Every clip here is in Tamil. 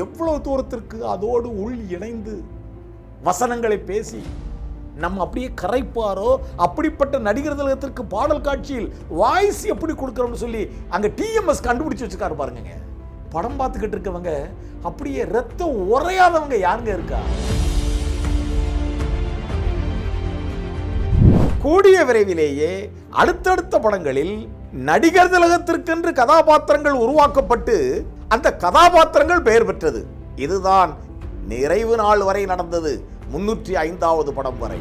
எவ்வளவு தூரத்திற்கு அதோடு உள் இணைந்து வசனங்களை பேசி நம்ம அப்படியே கரைப்பாரோ அப்படிப்பட்ட நடிகர் திலகத்திற்கு பாடல் காட்சியில் வாய்ஸ் எப்படி கொடுக்குறோம்னு சொல்லி அங்கே டிஎம்எஸ் கண்டுபிடிச்சு வச்சுக்காரு பாருங்க. படம் பார்த்துக்கிட்டு இருக்கவங்க அப்படியே ரத்தம் உறையாதவங்க யாருங்க இருக்கா? கூடிய விரைவிலேயே அடுத்தடுத்த படங்களில் நடிகர் திலகத்திற்கென்று கதாபாத்திரங்கள் உருவாக்கப்பட்டு அந்த கதாபாத்திரங்கள் பெயர் பெற்றது. இதுதான் நிறைவு நாள் வரை நடந்தது, 305வது படம் வரை.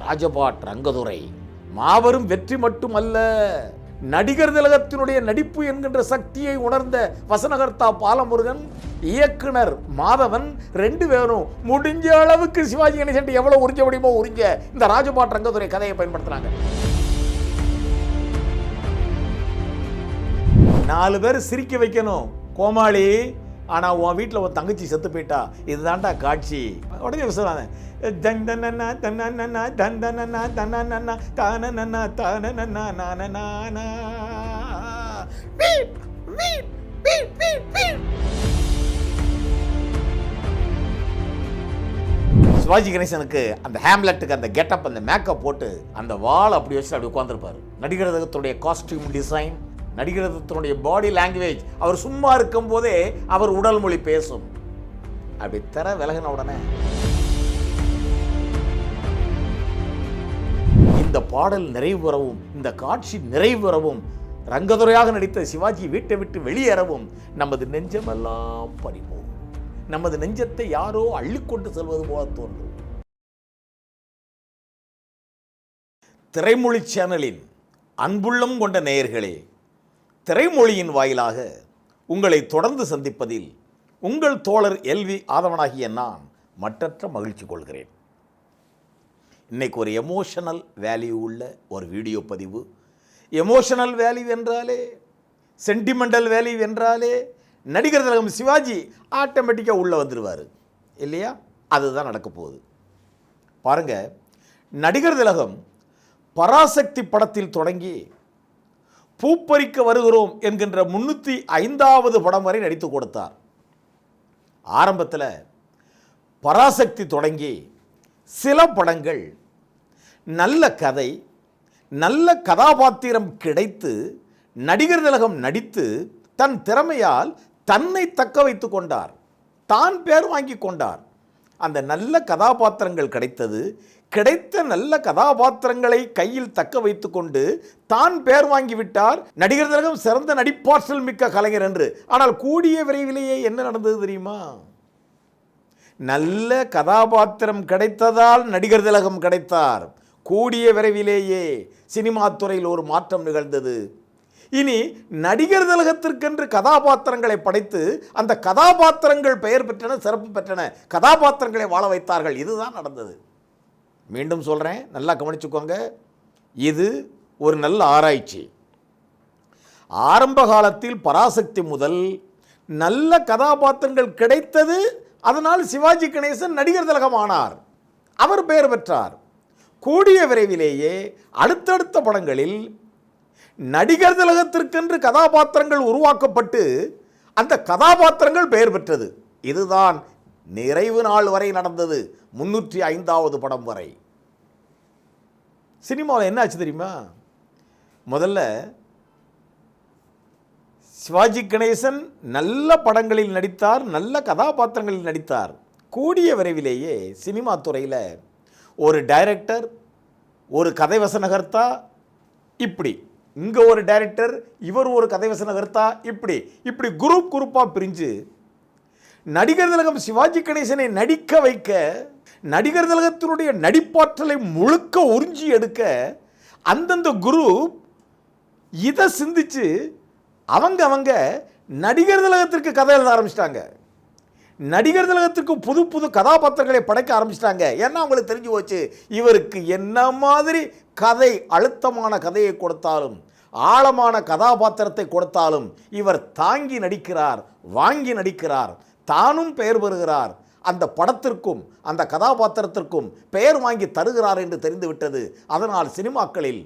ராஜபாட் ரங்கதுரை மாபெரும் வெற்றி மட்டுமல்ல, நடிகர் திலகத்தினுடைய நடிப்பு என்கின்ற சக்தியை உணர்ந்த வசனகர்த்தா பாலமுருகன், இயக்குனர் மாதவன் 2 பேரும் முடிஞ்ச அளவுக்கு சிவாஜி கணேசன் எவ்வளவு உறிஞ்ச முடியுமோ உறிஞ்ச இந்த ராஜபாட் ரங்கதுரை கதையை பயன்படுத்துறாங்க. 4 பேர் சிரிக்க வைக்கணும் கோமாளி, ஆனா உன் வீட்டில் ஒரு தங்கச்சி செத்து போயிட்டா, இதுதான்டா காட்சி. உடனே சொல்லுவாங்க தந்தனன்னா தன்னன்னா தந்தனன்னா தன்னன்னா தானனன்னா தானனன்னா நானனா. சிவாஜி கணேசனுக்கு அந்த ஹேம்லெட்டுக்கு அந்த கெட்டப், அந்த மேக்கப் போட்டு அந்த வால் அப்படி வச்சு அப்படி உட்காந்துருப்பாரு. நடிகர் திலகத்துடைய காஸ்டியூம் டிசைன், நடிகர் திலகத்தினுடைய பாடி லாங்குவேஜ், அவர் சும்மா இருக்கும் போதே அவர் உடல் மொழி பேசும். அப்படி தர விலகின உடனே இந்த பாடல் நிறைவு பெறவும், இந்த காட்சி நிறைவு பெறவும், ரங்கதுரையாக நடித்த சிவாஜி வீட்டை விட்டு வெளியேறவும் நமது நெஞ்சமெல்லாம் பறிபோம். நமது நெஞ்சத்தை யாரோ அள்ளிக்கொண்டு செல்வது போல தோன்றும். திரைமொழி சேனலின் அன்புள்ளம் கொண்ட நேயர்களே, திரைமொழியின் வாயிலாக உங்களை தொடர்ந்து சந்திப்பதில் உங்கள் தோழர் எல்வி ஆதவனாகிய நான் மற்றற்ற மகிழ்ச்சி கொள்கிறேன். இன்னைக்கு ஒரு எமோஷனல் வேல்யூ உள்ள ஒரு வீடியோ பதிவு. எமோஷனல் வேல்யூ என்றாலே, சென்டிமெண்டல் வேல்யூ என்றாலே நடிகர் திலகம் சிவாஜி ஆட்டோமேட்டிக்காக உள்ளே வந்துடுவார் இல்லையா? அதுதான் நடக்க போகுது. பாருங்க, நடிகர் திலகம் பராசக்தி படத்தில் தொடங்கி பூப்பறிக்க வருகிறோம் என்கின்ற 305வது படம் வரை நடித்து கொடுத்தார். ஆரம்பத்தில் பராசக்தி தொடங்கி சில படங்கள் நல்ல கதை, நல்ல கதாபாத்திரம் கிடைத்து நடிகர் திலகம் நடித்து தன் திறமையால் தன்னை தக்க வைத்து கொண்டார், தான் பேர் வாங்கி கொண்டார். அந்த நல்ல கதாபாத்திரங்கள் கிடைத்தது, கிடைத்த நல்ல கதாபாத்திரங்களை கையில் தக்க வைத்து கொண்டு தான் பேர் வாங்கிவிட்டார். நடிகர் திலகம் சிறந்த நடிப்பாற்றல் மிக்க கலைஞர் என்று. ஆனால் கூடிய விரைவிலேயே என்ன நடந்தது தெரியுமா? நல்ல கதாபாத்திரம் கிடைத்ததால் நடிகர் திலகம் கிடைத்தார். கூடிய விரைவிலேயே சினிமா துறையில் ஒரு மாற்றம் நிகழ்ந்தது. இனி நடிகர் திலகத்திற்கென்று கதாபாத்திரங்களை படைத்து அந்த கதாபாத்திரங்கள் பெயர் பெற்றன, சிறப்பு பெற்றன, கதாபாத்திரங்களை வாழ வைத்தார்கள். இதுதான் நடந்தது. மீண்டும் சொல்கிறேன், நல்லா கவனிச்சுக்கோங்க. இது ஒரு நல்ல ஆராய்ச்சி. ஆரம்ப காலத்தில் பராசக்தி முதல் நல்ல கதாபாத்திரங்கள் கிடைத்தது, அதனால் சிவாஜி கணேசன் நடிகர் திலகம் ஆனார், அவர் பெயர் பெற்றார். கூடிய விரைவிலேயே அடுத்தடுத்த படங்களில் நடிகர் திலகத்திற்கென்று கதாபாத்திரங்கள் உருவாக்கப்பட்டு அந்த கதாபாத்திரங்கள் பெயர் பெற்றது. இதுதான் நிறைவு நாள் வரை நடந்தது, 305வது படம் வரை. சினிமாவில் என்ன ஆச்சு தெரியுமா? முதல்ல சிவாஜி கணேசன் நல்ல படங்களில் நடித்தார், நல்ல கதாபாத்திரங்களில் நடித்தார். கூடிய விரைவிலேயே சினிமா துறையில் ஒரு டைரக்டர், ஒரு கதை வசனகர்த்தா, இப்படி இங்கே ஒரு டைரக்டர், இவர் ஒரு கதை வசனகர்த்தா, இப்படி குரூப்பாக பிரிஞ்சு நடிகர் திலகம் சிவாஜி கணேசனை நடிக்க வைக்க, நடிகர் திலகத்தினுடைய நடிப்பாற்றலை முழுக்க உறிஞ்சி எடுக்க அந்தந்த குரூப் இதை சிந்திச்சு அவங்க நடிகர் திலகத்திற்கு கதை எழுத ஆரம்பிச்சிட்டாங்க. நடிகர் திலகத்திற்கு புது புது கதாபாத்திரங்களை படைக்க ஆரம்பிச்சிட்டாங்க. ஏன்னா அவங்களுக்கு தெரிஞ்சு போச்சு, இவருக்கு என்ன மாதிரி கதை, அழுத்தமான கதையை கொடுத்தாலும், ஆழமான கதாபாத்திரத்தை கொடுத்தாலும் இவர் தாங்கி நடிக்கிறார், வாங்கி நடிக்கிறார், தானும் பெயர் பெறுகிறார், அந்த படத்திற்கும் அந்த கதாபாத்திரத்திற்கும் பெயர் வாங்கி தருகிறார் என்று தெரிந்துவிட்டது. அதனால் சினிமாக்களில்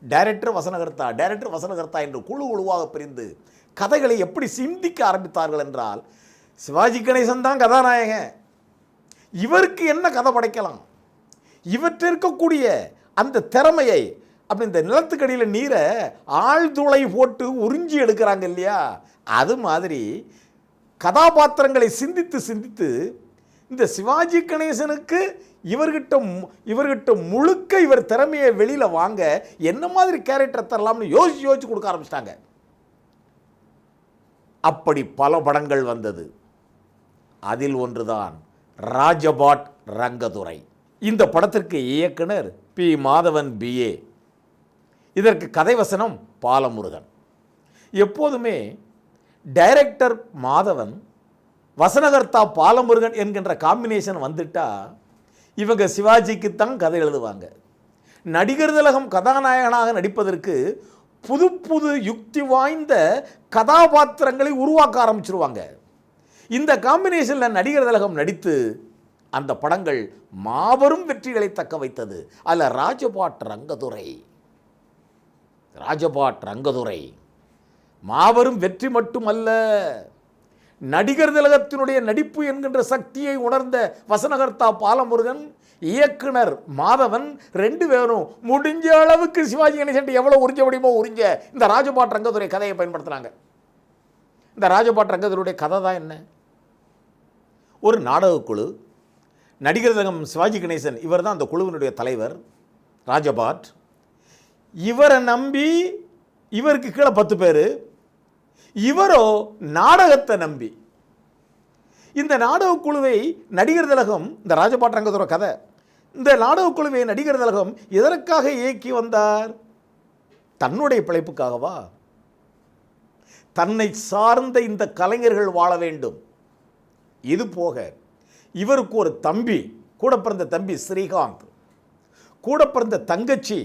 டைரக்டர் வசனகர்த்தா என்று குழுவாக பிரிந்து கதைகளை எப்படி சிந்திக்க ஆரம்பித்தார்கள் என்றால், சிவாஜி கணேசன் தான் கதாநாயகன், இவருக்கு என்ன கதை படைக்கலாம், இவற்றிற்கக்கூடிய அந்த திறமையை அப்படி இந்த நிலத்துக்கடியில் நீரை ஆழ்துளை போட்டு உறிஞ்சி எடுக்கிறாங்க இல்லையா, அது மாதிரி கதாபாத்திரங்களை சிந்தித்து சிந்தித்து இந்த சிவாஜி கணேசனுக்கு இவர்கிட்ட முழுக்க இவர் திறமையை வெளியில் வாங்க என்ன மாதிரி கேரக்டர் தரலாம்னு யோசிச்சு கொடுக்க ஆரம்பிச்சிட்டாங்க. அப்படி பல படங்கள் வந்தது. அதில் ஒன்றுதான் ராஜபாட் ரங்கதுரை. இந்த படத்திற்கு இயக்குனர் பி. மாதவன் BA, இதற்கு கதைவசனம் பாலமுருகன். எப்போதுமே டைரக்டர் மாதவன், வசனகர்த்தா பாலமுருகன் என்கின்ற காம்பினேஷன் வந்துட்டா இவங்க சிவாஜிக்குத்தான் கதை எழுதுவாங்க. நடிகர் திலகம் கதாநாயகனாக நடிப்பதற்கு புது புது யுக்தி வாய்ந்த கதாபாத்திரங்களை உருவாக்க ஆரம்பிச்சிருவாங்க. இந்த காம்பினேஷனில் நடிகர் திலகம் நடித்து அந்த படங்கள் மாபெரும் வெற்றிகளை தக்க வைத்தது. அதில் ராஜபாட் ரங்கதுரை மாபெரும் வெற்றி மட்டுமல்ல, நடிகர் திலகத்தினுடைய நடிப்பு என்கின்ற சக்தியை உணர்ந்த வசனகர்த்தா பாலமுருகன், இயக்குனர் மாதவன் 2 பேரும் முடிஞ்ச அளவுக்கு சிவாஜி கணேசன் எவ்வளோ உறிஞ்ச முடியுமோ உறிஞ்ச இந்த ராஜபாட் ரங்கதுரை கதையை பயன்படுத்துகிறாங்க. இந்த ராஜபாட் ரங்கதுரையுடைய கதை தான் என்ன? ஒரு நாடகக்குழு, நடிகர் திலகம் சிவாஜி கணேசன் இவர் தான் அந்த குழுவினுடைய தலைவர் ராஜபாட். இவரை நம்பி இவருக்கு கீழே 10 பேர், இவரோ நாடகத்தை நம்பி. இந்த நாடகக்குழுவை நடிகர் திலகம், இந்த ராஜபாட் ரங்கதுரை கதை, இந்த நாடகக்குழுவை நடிகர் திலகம் எதற்காக இயக்கி வந்தார்? தன்னுடைய பிழைப்புக்காகவா? தன்னை சார்ந்த இந்த கலைஞர்கள் வாழ வேண்டும். இது போக இவருக்கு ஒரு தம்பி, கூட பிறந்த தம்பி ஸ்ரீகாந்த், கூட பிறந்த தங்கச்சி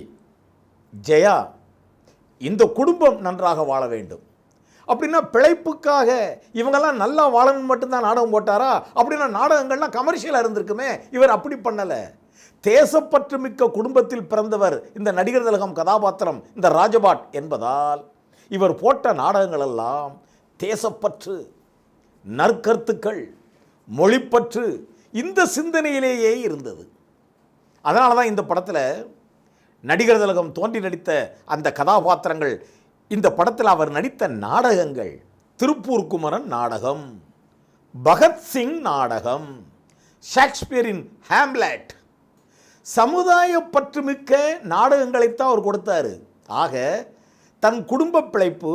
ஜெயா, இந்த குடும்பம் நன்றாக வாழ வேண்டும். அப்படின்னா பிழைப்புக்காக இவங்கெல்லாம் நல்லா வாழணும் மட்டும்தான் நாடகம் போட்டாரா? அப்படின்னா நாடகங்கள்லாம் கமர்ஷியலாக இருந்திருக்குமே. இவர் அப்படி பண்ணலை. தேசப்பற்று மிக்க குடும்பத்தில் பிறந்தவர் இந்த நடிகர் திலகம் கதாபாத்திரம் இந்த ராஜபாட் என்பதால் இவர் போட்ட நாடகங்கள் எல்லாம் தேசப்பற்று, நற்கருத்துக்கள், மொழிப்பற்று, இந்த சிந்தனையிலேயே இருந்தது. அதனால தான் இந்த படத்தில் நடிகர் திலகம் தோன்றி நடித்த அந்த கதாபாத்திரங்கள், இந்த படத்தில் அவர் நடித்த நாடகங்கள், திருப்பூர் குமரன் நாடகம், பகத்சிங் நாடகம், ஷேக்ஸ்பியரின் ஹேம்லெட், சமுதாய பற்றுமிக்க நாடகங்களைத்தான் அவர் கொடுத்தாரு. ஆக தன் குடும்ப பிழைப்பு,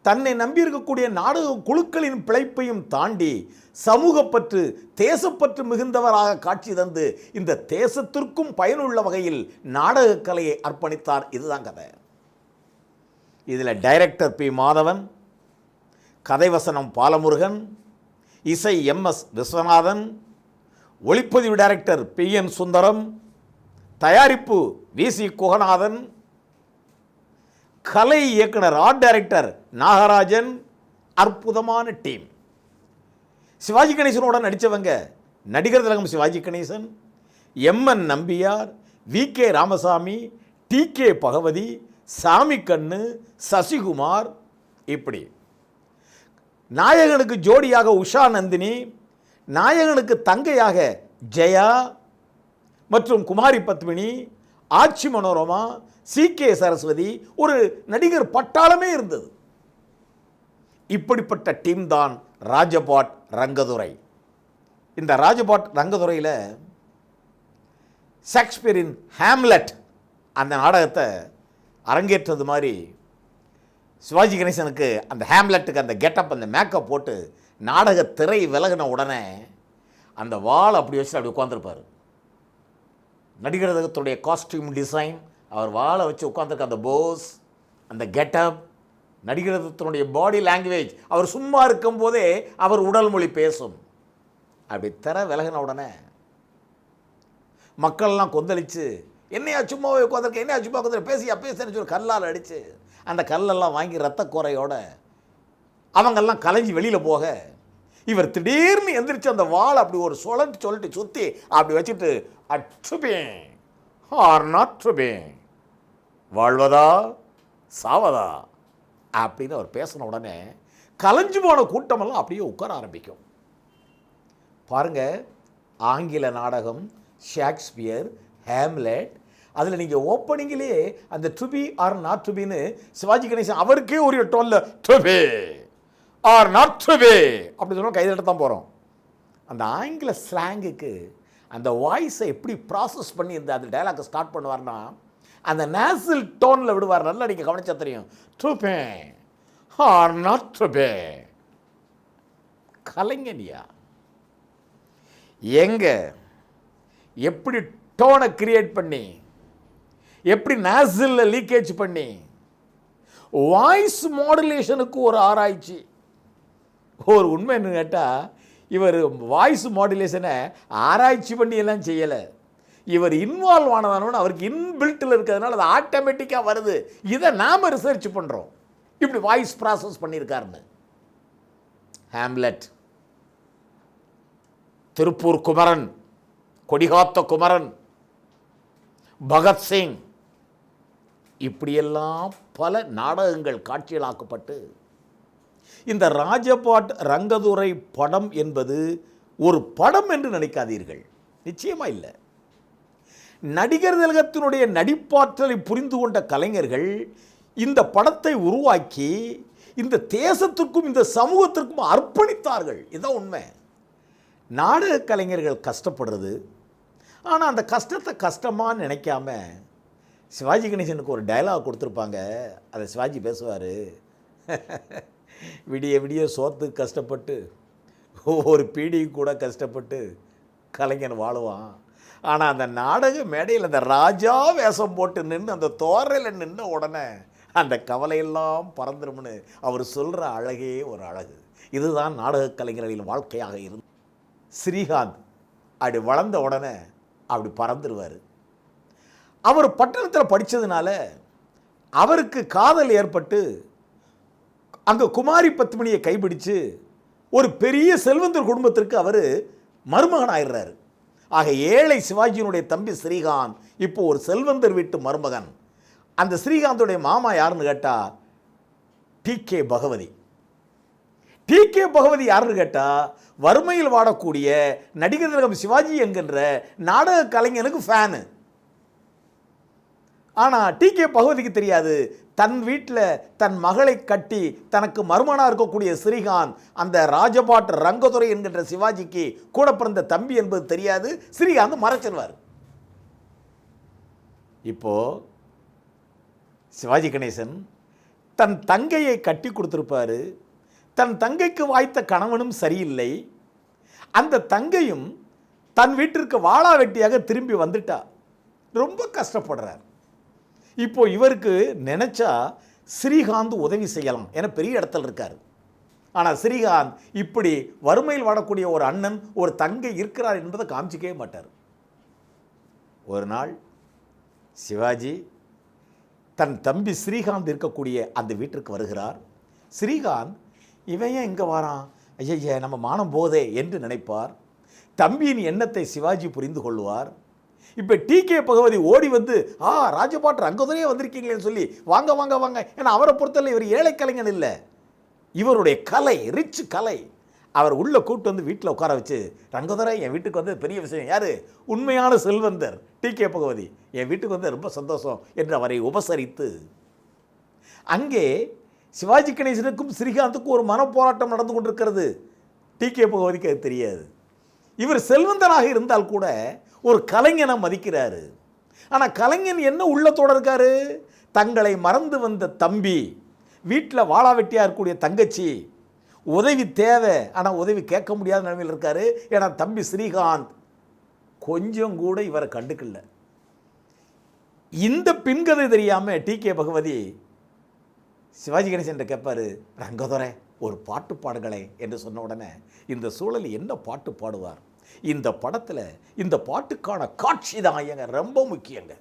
தன்னை நம்பியிருக்கக்கூடிய நாடக குழுக்களின் பிழைப்பையும் தாண்டி சமூகப்பற்று, தேசப்பற்று மிகுந்தவராக காட்சி தந்து இந்த தேசத்திற்கும் பயனுள்ள வகையில் நாடக கலையை அர்ப்பணித்தார். இதுதான் கதை. இதில் டைரக்டர் பி. மாதவன், கதைவசனம் பாலமுருகன், இசை MS விஸ்வநாதன், ஒளிப்பதிவு டைரக்டர் PN சுந்தரம், தயாரிப்பு VC குகநாதன், கலை இயக்குனர் ஆர்ட் டைரக்டர் நாகராஜன். அற்புதமான டீம். சிவாஜி கணேசனோட நடித்தவங்க நடிகர் திலகம் Sivaji Ganesan, MN Nambiar, VK Ramasamy, TK Bhagavathi, சாமி கண்ணு, சசிகுமார். இப்படி நாயகனுக்கு ஜோடியாக உஷா நந்தினி, நாயகனுக்கு தங்கையாக ஜெயா மற்றும் குமாரி பத்மினி, ஆட்சி மனோரமா, CK சரஸ்வதி, ஒரு நடிகர் பட்டாளமே இருந்தது. இப்படிப்பட்ட டீம் தான் ராஜபாட் ரங்கதுரை. இந்த ராஜபாட் ரங்கதுரையில் ஷேக்ஸ்பியரின் ஹேம்லெட் அந்த நாடகத்தை அரங்கேற்றது மாதிரி சிவாஜி கணேசனுக்கு அந்த ஹேம்லெட்டுக்கு அந்த கெட்டப், அந்த மேக்கப் போட்டு நாடக திரை விலகின உடனே அந்த வாள் அப்படி வச்சு அப்படி உட்காந்துருப்பார். நடிகர் திலகத்துடைய காஸ்டியூம் டிசைன், அவர் வாழை வச்சு உட்காந்துருக்க அந்த போஸ், அந்த கெட்டப், நடிகர் திலகத்தினுடைய பாடி லாங்குவேஜ், அவர் சும்மா இருக்கும்போதே அவர் உடல் மொழி பேசும். அப்படி திரை விலகின உடனே மக்கள்லாம் கொந்தளிச்சு, என்னையா சும்மாவே உட்காந்துருக்க, என்னையா சும்மா உட்காந்து பேசுன்னு சொல்லி கல்லால் அடித்து அந்த கல்லெல்லாம் வாங்கி ரத்த கோரையோட அவங்கெல்லாம் கலைஞ்சி வெளியில் போக, இவர் திடீர்னு எந்திரிச்சு அந்த வாள் அப்படி ஒரு சொல்லிட்டு சுற்றி அப்படி வச்சுட்டு அற்றுபேன் ஆர் நாற்றுபேன், வாழ்வதா சாவதா அப்படின்னு அவர் பேசின உடனே கலைஞ்சு போன கூட்டமெல்லாம் அப்படியே உட்கார ஆரம்பிக்கும். பாருங்க, ஆங்கில நாடகம், ஷேக்ஸ்பியர், ஹேம்லெட், அதில் நீங்கள் ஓப்பனிங்கிலே அந்த to be or not to பின்னு சிவாஜி கணேசன் அவருக்கே ஒரு டோனில் to be or not to be அப்படி சொன்னால் கைதட்ட தான் போகிறோம். அந்த ஆங்கில ஸ்லாங்குக்கு அந்த வாய்ஸை எப்படி ப்ராசஸ் பண்ணி இந்த அந்த டைலாக்கை ஸ்டார்ட் பண்ணுவார்னா அந்த நேசல் டோனில் விடுவார். நல்லா நீங்கள் கவனிச்சா தெரியும். To be or not to be. கலைஞனியா எங்க எப்படி டோனை கிரியேட் பண்ணி, எப்படி நேசல்ல லீக்கேஜ் பண்ணி, வாய்ஸ் மாடுலேஷனுக்கு ஒரு ஆராய்ச்சி. ஒரு உண்மை என்ன கேட்டால், இவர் வாய்ஸ் மாடுலேஷனை ஆராய்ச்சி பண்ணி எல்லாம் செய்யலை. இவர் இன்வால்வ் ஆனதானோன்னு அவருக்கு இன்பில்ட்டில் இருக்கிறதுனால அது ஆட்டோமேட்டிக்காக வருது. இதை நாம் ரிசர்ச் பண்ணுறோம். இப்படி வாய்ஸ் ப்ராசஸ் பண்ணியிருக்காருன்னு. ஹேம்லெட், திருப்பூர் குமரன், கொடிகாத்த குமரன், பகத்சிங், இப்படியெல்லாம் பல நாடகங்கள் காட்சிகளாக்கப்பட்டு இந்த ராஜபாட் ரங்கதுரை படம் என்பது ஒரு படம் என்று நினைக்காதீர்கள். நிச்சயமா இல்லை. நடிகர் திலகத்தினுடைய நடிப்பாற்றலை புரிந்து கொண்ட கலைஞர்கள் இந்த படத்தை உருவாக்கி இந்த தேசத்திற்கும் இந்த சமூகத்திற்கும் அர்ப்பணித்தார்கள். இதுதான் உண்மை. நாடக கலைஞர்கள் கஷ்டப்படுறது, ஆனால் அந்த கஷ்டத்தை கஷ்டமாக நினைக்காம சிவாஜி கணேசனுக்கு ஒரு டயலாக் கொடுத்துருப்பாங்க. அதை சிவாஜி பேசுவார். விடிய விடிய சோத்துக்கு கஷ்டப்பட்டு ஒரு பீடி கூட கஷ்டப்பட்டு கலைஞன் வாழுவான். ஆனால் அந்த நாடக மேடையில் அந்த ராஜா வேஷம் போட்டு நின்று அந்த தோரையில் நின்ற உடனே அந்த கவலையெல்லாம் பறந்துரும்னு அவர் சொல்கிற அழகே ஒரு அழகு. இதுதான் நாடக கலைஞர்களின் வாழ்க்கையாக இருந்து. ஸ்ரீகாந்த் அப்படி வளர்ந்த உடனே அப்படி பறந்துடுவார். அவர் பட்டணத்தில் படித்ததுனால அவருக்கு காதல் ஏற்பட்டு அங்கே குமாரி பத்மினியை கைப்பிடித்து ஒரு பெரிய செல்வந்தர் குடும்பத்திற்கு அவர் மருமகன் ஆயிடுறாரு. ஆக ஏழை சிவாஜியினுடைய தம்பி ஸ்ரீகாந்த் இப்போ ஒரு செல்வந்தர் வீட்டு மருமகன். அந்த ஸ்ரீகாந்துடைய மாமா யாருன்னு கேட்டால் டி.கே. பகவதி. டி.கே. பகவதி யாருன்னு கேட்டால் வறுமையில் வாடக்கூடிய நடிகர் திலகம் சிவாஜி என்கின்ற நாடக கலைஞனுக்கு ஃபேனு. ஆனால் டி.கே. பகவதிக்கு தெரியாது, தன் வீட்டில் தன் மகளை கட்டி தனக்கு மருமனாக இருக்கக்கூடிய ஸ்ரீகாந்த் அந்த ராஜபாட் ரங்கதுரை என்கின்ற சிவாஜிக்கு கூட பிறந்த தம்பி என்பது தெரியாது. ஸ்ரீகாந்த் மறைச்சிருவார். இப்போ சிவாஜி கணேசன் தன் தங்கையை கட்டி கொடுத்துருப்பாரு. தன் தங்கைக்கு வாய்த்த கணவனும் சரியில்லை. அந்த தங்கையும் தன் வீட்டிற்கு வாளா வெட்டியாக திரும்பி வந்துட்டா. ரொம்ப கஷ்டப்படுறார். இப்போ இவருக்கு நினைச்சா ஸ்ரீகாந்த் உதவி செய்யலாம் என பெரிய இடத்துல இருக்கார். ஆனால் ஸ்ரீகாந்த் இப்படி வறுமையில் வாடக்கூடிய ஒரு அண்ணன் ஒரு தங்கை இருக்கிறார் என்பதை காமிச்சிக்கவே மாட்டார். ஒரு நாள் சிவாஜி தன் தம்பி ஸ்ரீகாந்த் இருக்கக்கூடிய அந்த வீட்டிற்கு வருகிறார். ஸ்ரீகாந்த் இவன் ஏன் இங்கே வரான், ஐயா நம்ம மானம் போதே என்று நினைப்பார். தம்பியின் எண்ணத்தை சிவாஜி புரிந்து கொள்வார். இப்போ டி.கே. பகவதி ஓடி வந்து ராஜபாட் ரங்கதுரையே வந்திருக்கீங்களேன்னு சொல்லி வாங்க வாங்க வாங்க. ஏன்னா அவரை பொறுத்தவரை இவர் ஏழை கலைஞன் இல்லை, இவருடைய கலை ரிச் கலை. அவர் உள்ளே கூப்பிட்டு வந்து வீட்டில் உட்கார வச்சு, ரங்கதுரை என் வீட்டுக்கு வந்து பெரிய விஷயம், யார் உண்மையான செல்வந்தர் டி.கே. பகவதி என் வீட்டுக்கு வந்து ரொம்ப சந்தோஷம் என்று அவரை உபசரித்து, அங்கே சிவாஜி கணேசனுக்கும் ஸ்ரீகாந்துக்கும் ஒரு மனப்போராட்டம் நடந்து கொண்டிருக்கிறது. டி.கே. பகவதிக்கு அது தெரியாது. இவர் செல்வந்தராக இருந்தால் கூட ஒரு கலைஞனை மதிக்கிறாரு. ஆனால் கலைஞன் என்ன உள்ளத்தோடு இருக்காரு, தங்களை மறந்து வந்த தம்பி, வீட்டில் வாழா வெட்டியாக இருக்கக்கூடிய தங்கச்சி, உதவி தேவை ஆனால் உதவி கேட்க முடியாத நிலைமையில் இருக்காரு. ஏன்னா தம்பி ஸ்ரீகாந்த் கொஞ்சம் கூட இவரை கண்டுக்கல. இந்த பின்கதை தெரியாமல் டி.கே. பகவதி சிவாஜி கணேசன் கேட்பாரு, ரங்கதுரை ஒரு பாட்டு பாடுங்களேன் என்று சொன்ன உடனே இந்த சூழலில் என்ன பாட்டு பாடுவார்? இந்த படத்தில் இந்த பாட்டுக்கான காட்சி தான் எங்க ரொம்ப முக்கியங்க.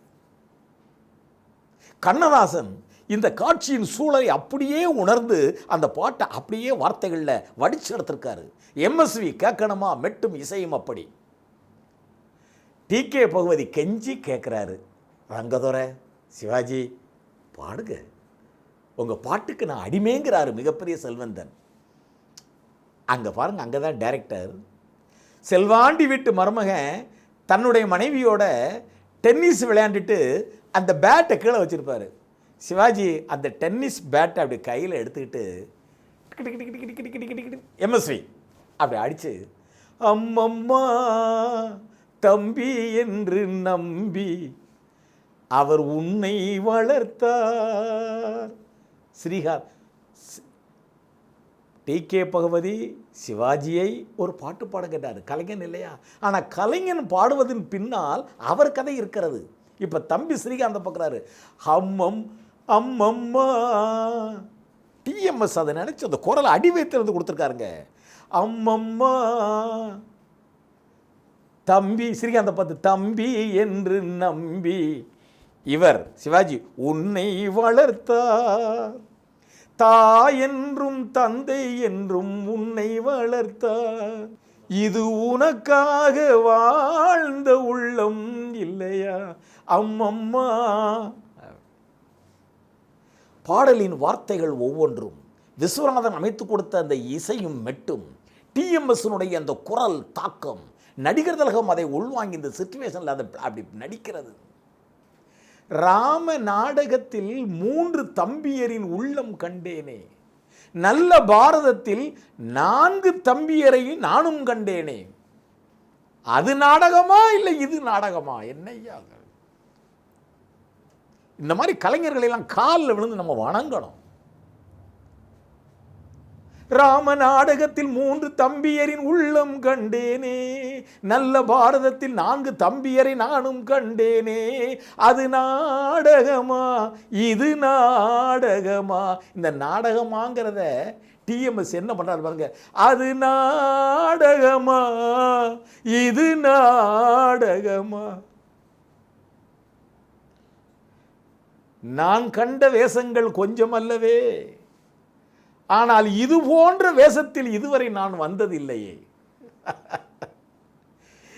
கண்ணதாசன் இந்த காட்சியின் சூழலை அப்படியே உணர்ந்து அந்த பாட்டை அப்படியே வார்த்தைகளில் வடிச்சு எடுத்திருக்காரு. எம்எஸ்வி கேட்கணுமா, மெட்டும் இசையும் அப்படி. டி.கே. பகவதி கெஞ்சி கேட்குறாரு, ரங்கதுரை சிவாஜி பாடுங்க, உங்கள் பாட்டுக்கு நான் அடிமைங்கிறாரு மிகப்பெரிய செல்வந்தன். அங்கே பாருங்கள், அங்கே தான் டைரக்டர் செல்வாண்டி வீட்டு மருமகன் தன்னுடைய மனைவியோட டென்னிஸ் விளையாண்டுட்டு அந்த பேட்டை கீழே வச்சுருப்பார். சிவாஜி அந்த டென்னிஸ் பேட்டை அப்படி கையில் எடுத்துக்கிட்டு எம்எஸ்வி அப்படி அடித்து அம்மம்மா தம்பி என்று நம்பி அவர் உன்னை வளர்த்தார். ஸ்ரீகாந்த் டி.கே. பகவதி சிவாஜியை ஒரு பாட்டு பாட கேட்டார், கலைஞன் இல்லையா? ஆனால் கலைஞன் பாடுவதன் பின்னால் அவர் கதை இருக்கிறது. இப்போ தம்பி ஸ்ரீகாந்த் பார்க்குறாரு, அம்மம்மா டிஎம்எஸ் அதை நினச்சி அந்த குரலை அடி வைத்திருந்து கொடுத்துருக்காருங்க. அம்மம்மா தம்பி ஸ்ரீகாந்தை பார்த்து தம்பி என்று நம்பி இவர் சிவாஜி உன்னை வளர்த்தார், தாய் என்றும் தந்தை என்றும் உன்னை வளர்த்தார், இது உனக்காக வாழ்ந்த உள்ளம் இல்லையா அம்மம்மா. பாடலின் வார்த்தைகள் ஒவ்வொன்றும் விஸ்வநாதன் அமைத்து கொடுத்த அந்த இசையும் மெட்டும் டிஎம்எஸ்னுடைய அந்த குரல் தாக்கம், நடிகர் திலகம் அதை உள்வாங்கி இந்த சிச்சுவேஷனில் அதை அப்படி நடிக்கிறது. ராம நாடகத்தில் 3 தம்பியரின் உள்ளம் கண்டேனே, நல்ல பாரதத்தில் 4 தம்பியரை நானும் கண்டேனே. அது நாடகமா இல்லை இது நாடகமா? என்னையா இந்த மாதிரி கலைஞர்களெல்லாம் காலில் விழுந்து நம்ம வணங்கணும். ராம நாடகத்தில் 3 தம்பியரின் உள்ளம் கண்டேனே, நல்ல பாரதத்தில் 4 தம்பியரை நானும் கண்டேனே. அது நாடகமா இது நாடகமா? இந்த நாடகமாங்கிறத டிஎம்எஸ் என்ன பண்றாரு பாருங்க. அது நாடகமா இது நாடகமா? நான் கண்ட வேஷங்கள் கொஞ்சம் அல்லவே, ஆனால் இது போன்ற வேஷத்தில் இதுவரை நான் வந்ததில்லையே.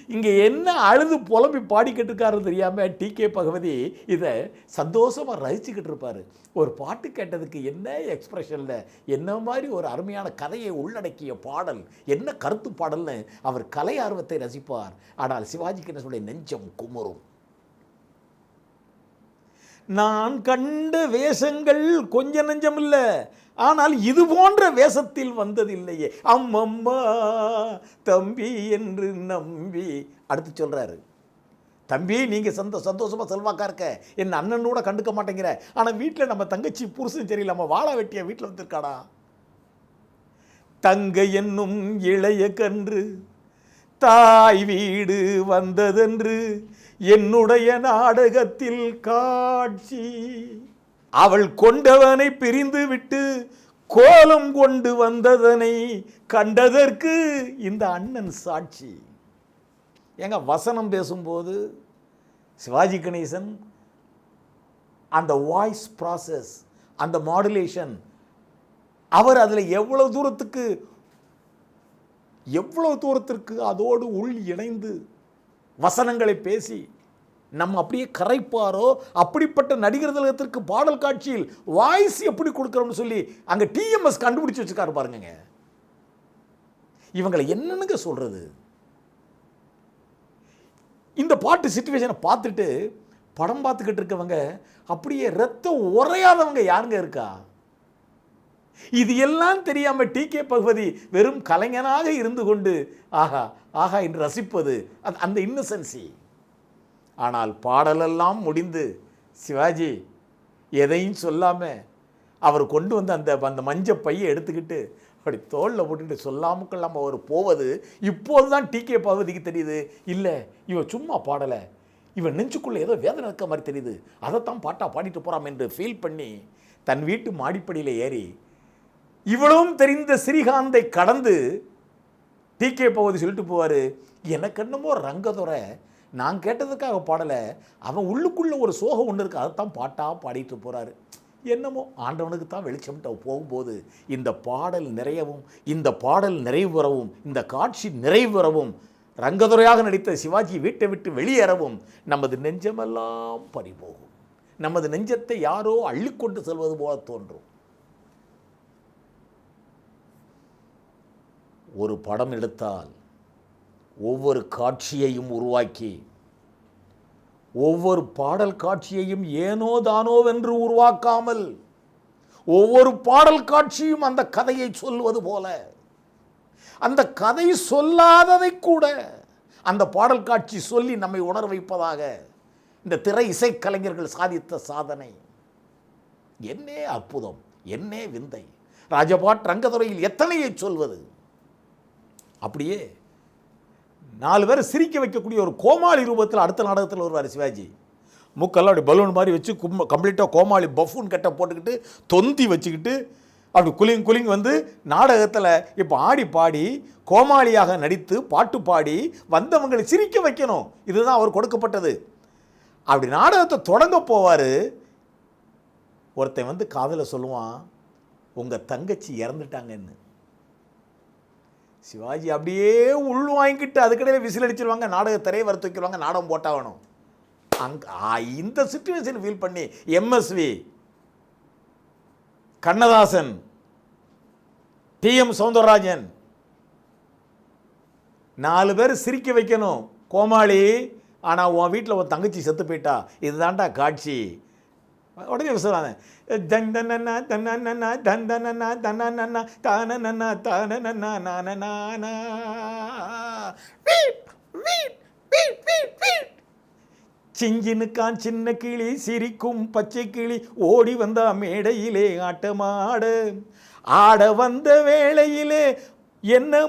இங்கே என்ன அழுது புலம்பி பாடிக்கிட்டு இருக்காரு தெரியாமல் டி.கே. பகவதி இதை சந்தோஷமாக ரசிச்சுக்கிட்டு இருப்பார். ஒரு பாட்டு கேட்டதுக்கு என்ன எக்ஸ்பிரஷனில் என்ன மாதிரி ஒரு அருமையான கதையை உள்ளடக்கிய பாடல், என்ன கருத்து பாடல்னு அவர் கலை ஆர்வத்தை ரசிப்பார். ஆனால் சிவாஜிக்கு என்ன சொல்ல நெஞ்சம் குமுறும். நான் கண்ட வேஷங்கள் கொஞ்சம் நெஞ்சம் இல்லை, ஆனால் இது போன்ற வேஷத்தில் வந்ததில்லையே அம்மம்மா தம்பி என்று நம்பி. அடுத்து சொல்கிறாரு, தம்பி நீங்கள் சந்தோஷமாக செல்வாக்கா இருக்க, என் அண்ணனோட கண்டுக்க மாட்டேங்கிற, ஆனால் வீட்டில் நம்ம தங்கச்சி புருஷன் சரியில்லை, நம்ம வாழ வெட்டிய வீட்டில் வந்திருக்காடா. தங்கை என்னும் இளைய கன்று தாய் வீடு வந்ததென்று என்னுடைய நாடகத்தில் காட்சி, அவள் கொண்டவனை பிரிந்து விட்டு கோலம் கொண்டு வந்ததனை கண்டதற்கு இந்த அண்ணன் சாட்சி. ஏங்க வசனம் பேசும்போது சிவாஜி கணேசன் அந்த வாய்ஸ் ப்ராசஸ், அந்த மாடுலேஷன், அவர் அதில் எவ்வளவு தூரத்திற்கு அதோடு உள் இணைந்து வசனங்களை பேசி நம்ம அப்படியே கரைப்பாரோ அப்படிப்பட்ட நடிகர் திலகத்திற்கு பாடல் காட்சியில் வாய்ஸ் எப்படி கொடுக்குறோம்னு சொல்லி அங்கே டிஎம்எஸ் கண்டுபிடிச்சு வச்சுக்காரு பாருங்க. இவங்களை என்னன்னு சொல்றது? இந்த பாட்டு சிச்சுவேஷனை பார்த்துட்டு படம் பார்த்துக்கிட்டு இருக்கவங்க அப்படியே ரத்தம் உறையாதவங்க யாருங்க இருக்கா? இது எல்லாம் தெரியாம டி.கே. பகவதி வெறும் கலைஞனாக இருந்து கொண்டு ஆஹா ஆஹா என்று ரசிப்பது அந்த இன்னசென்சி. ஆனால் பாடலெல்லாம் முடிந்து சிவாஜி எதையும் சொல்லாமல் அவர் கொண்டு வந்து அந்த மஞ்ச பையை எடுத்துக்கிட்டு அப்படி தோளில் போட்டுக்கிட்டு சொல்லாமல் கொள்ளாமல் அவர் போவது இப்போது தான் டி.கே. பகவதிக்கு தெரியுது. இல்லை இவன் சும்மா பாடலை, இவன் நெஞ்சுக்குள்ளே ஏதோ வேதனை இருக்க மாதிரி தெரியுது, அதைத்தான் பாட்டாக பாடிட்டு போகிறான் என்று ஃபீல் பண்ணி தன் வீட்டு மாடிப்படியில் ஏறி இவ்வளவும் தெரிந்த ஸ்ரீகாந்தை கடந்து டி.கே. பகவதி சொல்லிட்டு போவார், எனக்கு என்னமோ ரங்கதுரை நான் கேட்டதுக்காக பாடலை, அவன் உள்ளுக்குள்ளே ஒரு சோகம் ஒன்று இருக்குது, அதைத்தான் பாட்டாக பாடிட்டு போகிறாரு. என்னமோ ஆண்டவனுக்கு தான் வெளிச்சம்ட்ட போகும்போது இந்த பாடல் நிறையவும், இந்த பாடல் நிறைவு பெறவும், இந்த காட்சி நிறைவு பெறவும், ரங்கதுரையாக நடித்த சிவாஜி வீட்டை விட்டு வெளியேறவும் நமது நெஞ்சமெல்லாம் பறிபோகும். நமது நெஞ்சத்தை யாரோ அள்ளிக்கொண்டு செல்வது போல தோன்றும். ஒரு படம் எடுத்தால் ஒவ்வொரு காட்சியையும் உருவாக்கி ஒவ்வொரு பாடல் காட்சியையும் ஏனோ தானோவென்று உருவாக்காமல் ஒவ்வொரு பாடல் காட்சியும் அந்த கதையை சொல்வது போல, அந்த கதை சொல்லாததை கூட அந்த பாடல் காட்சி சொல்லி நம்மை உணர வைப்பதாக இந்த திரை இசைக்கலைஞர்கள் சாதித்த சாதனை என்னே அற்புதம், என்னே விந்தை. ராஜபாட் ரங்கத்துறையில் எத்தனையை சொல்வது. அப்படியே 4 பேரை சிரிக்க வைக்கக்கூடிய ஒரு கோமாளி ரூபத்தில் அடுத்த நாடகத்தில் வருவார் சிவாஜி. மூக்கெல்லாம் அப்படி பலூன் மாதிரி வச்சு கம்ப்ளீட்டாக கோமாளி பஃபூன் கட்டை போட்டுக்கிட்டு தொந்தி வச்சுக்கிட்டு அப்படி குலிங் வந்து நாடகத்தில் இப்போ ஆடி பாடி கோமாளியாக நடித்து பாட்டு பாடி வந்தவங்களை சிரிக்க வைக்கணும். இதுதான் அவர் கொடுக்கப்பட்டது. அப்படி நாடகத்தை தொடங்க போவார். ஒருத்தன் வந்து காதில் சொல்லுவான், உங்கள் தங்கச்சி இறந்துட்டாங்கன்னு. சிவாஜி அப்படியே உள் வாங்கிக்கிட்டு அதுக்கடையில் விசில் அடிச்சிருவாங்க, நாடகத்திரையை வர தூக்கிடுவாங்க, நாடகம் போட்டாகணும். இந்த சிச்சுவேஷன் ஃபீல் பண்ணி எம்எஸ்வி, கண்ணதாசன், டி.எம். சௌந்தரராஜன் 4 பேர் சிரிக்க வைக்கணும். கோமாளி, ஆனால் உன் வீட்டில் உன் தங்கச்சி செத்து போயிட்டா, இதுதான்டா காட்சி. உடனே சொல்லுவாங்க, தந்தனா தன்னா தந்தனா தன்னா தானனா தானனா நானா சிஞ்சினுக்கான் சின்ன கிளி சிரிக்கும் பச்சை கிளி ஓடி வந்தா மேடையிலே ஆட்டமாட ஆட வந்த வேளையிலே என்ன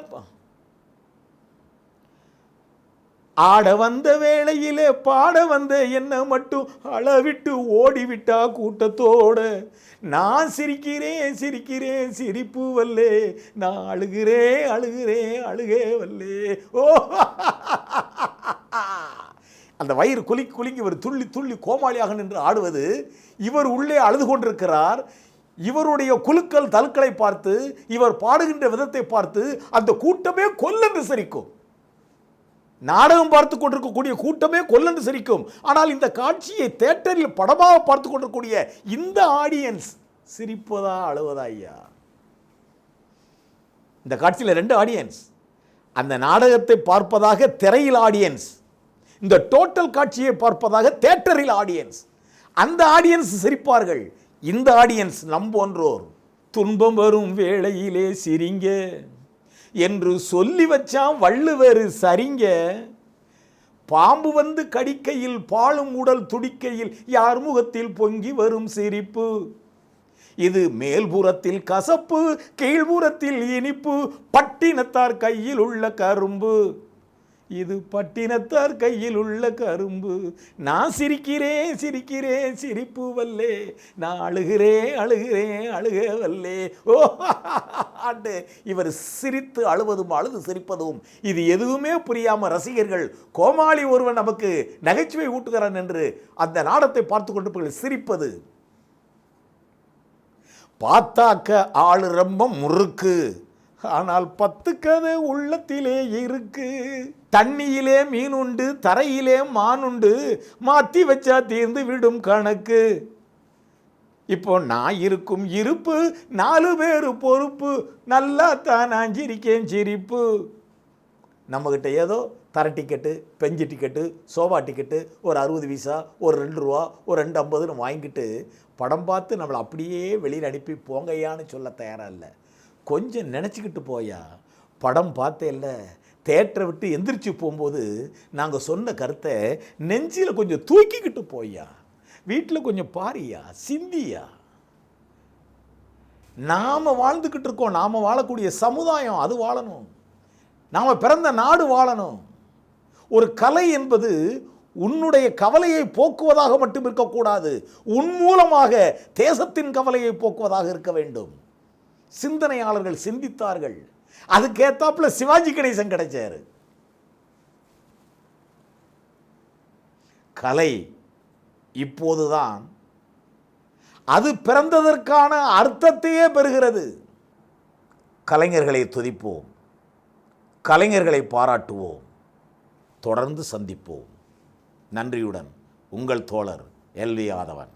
ஆட வந்த வேளையிலே பாட வந்த என்ன மட்டும் அளவிட்டு ஓடிவிட்டா கூட்டத்தோட. நான் சிரிக்கிறேன் சிரிக்கிறேன் சிரிப்பு வல்லே, நான் அழுகிறேன் அழுகிறேன் அழுகே வல்லே. ஓ, அந்த வயிறு குலுங்கி இவர் துள்ளி துள்ளி கோமாளியாக நின்று ஆடுவது, இவர் உள்ளே அழுது கொண்டிருக்கிறார். இவருடைய குலுக்கல் தலுக்களை பார்த்து, இவர் பாடுகின்ற விதத்தை பார்த்து அந்த கூட்டமே கொல்லென்று சிரிக்கும். நாடகம் பார்த்து கொண்டிருக்கக்கூடிய கூட்டமே கொல்லென்று சிரிக்கும். ஆனால் இந்த காட்சியை தியேட்டரில் படமாக பார்த்து கொண்டிருக்கக்கூடிய இந்த ஆடியன்ஸ் சிரிப்பதா அழுவதா ஐயா? இந்த காட்சியில் 2 ஆடியன்ஸ். அந்த நாடகத்தை பார்ப்பதாக திரையில் ஆடியன்ஸ், இந்த டோட்டல் காட்சியை பார்ப்பதாக தியேட்டரில் ஆடியன்ஸ். அந்த ஆடியன்ஸ் சிரிப்பார்கள். இந்த ஆடியன்ஸ் நம்போன்றோர் துன்பம் வரும் வேளையிலே சிரிங்க என்று சொல்லி வச்சான் வள்ளுவர் சரிங்க. பாம்பு வந்து கடிக்கையில் பாழும் உடல் துடிக்கையில் யார் முகத்தில் பொங்கி வரும் சிரிப்பு. இது மேல்புறத்தில் கசப்பு கீழ்புறத்தில் இனிப்பு, பட்டினத்தார் கையில் உள்ள கரும்பு. இது பட்டினத்தார் கையில் உள்ள கரும்பு. நான் சிரிக்கிறேன் சிரிக்கிறேன் சிரிப்பு வல்லே, நான் அழுகிறேன் அழுகிறேன் அழுக வல்லே. ஓ, இவர் சிரித்து அழுவதும் அழுது சிரிப்பதும் இது எதுவுமே புரியாமல் ரசிகர்கள் கோமாளி ஒருவன் நமக்கு நகைச்சுவை ஊட்டுகிறான் என்று அந்த நாடகத்தை பார்த்து கொண்டு சிரிப்பது. பார்த்தாக்க ஆளு ரொம்ப முறுக்கு, ஆனால் 10 கதை உள்ளத்திலே இருக்கு. தண்ணியிலே மீன் உண்டு தரையிலே மான் உண்டு, மாற்றி வச்சா தீர்ந்து விடும் கணக்கு. இப்போ நான் இருக்கும் இருப்பு 4 பேர் பொறுப்பு, நல்லா தான் நான் சிரிக்கேன் சிரிப்பு. நம்மக்கிட்ட ஏதோ தர டிக்கெட்டு, பெஞ்சு டிக்கெட்டு, சோபா டிக்கெட்டு, ஒரு 60 பைசா, ஒரு 2 ரூபா, ஒரு 2.50 வாங்கிட்டு படம் பார்த்து நம்மளை அப்படியே வெளியில் அனுப்பி போங்கையான்னு சொல்ல தயாராக இல்லை. கொஞ்சம் நினச்சிக்கிட்டு போயா, படம் பார்த்தேல்ல, தேட்டரை விட்டு எந்திரிச்சு போகும்போது நாங்கள் சொன்ன கருத்தை நெஞ்சில் கொஞ்சம் தூக்கிக்கிட்டு போய்யா, வீட்டில் கொஞ்சம் பாரியா, சிந்தியா. நாம் வாழ்ந்துக்கிட்டு இருக்கோம், நாம் வாழக்கூடிய சமுதாயம் அது வாழணும், நாம் பிறந்த நாடு வாழணும். ஒரு கலை என்பது உன்னுடைய கவலையை போக்குவதாக மட்டும் இருக்கக்கூடாது, உன் மூலமாக தேசத்தின் கவலையை போக்குவதாக இருக்க வேண்டும். சிந்தனையாளர்கள் சிந்தித்தார்கள், அதுக்கேத்தாப்புல சிவாஜி கணேசன் கிடைச்சாரு. கலை இப்போதுதான் அது பிறந்ததற்கான அர்த்தத்தையே பெறுகிறது. கலைஞர்களை துதிப்போம், கலைஞர்களை பாராட்டுவோம், தொடர்ந்து சந்திப்போம். நன்றியுடன் உங்கள் தோழர் எல்.வி. ஆதவன்.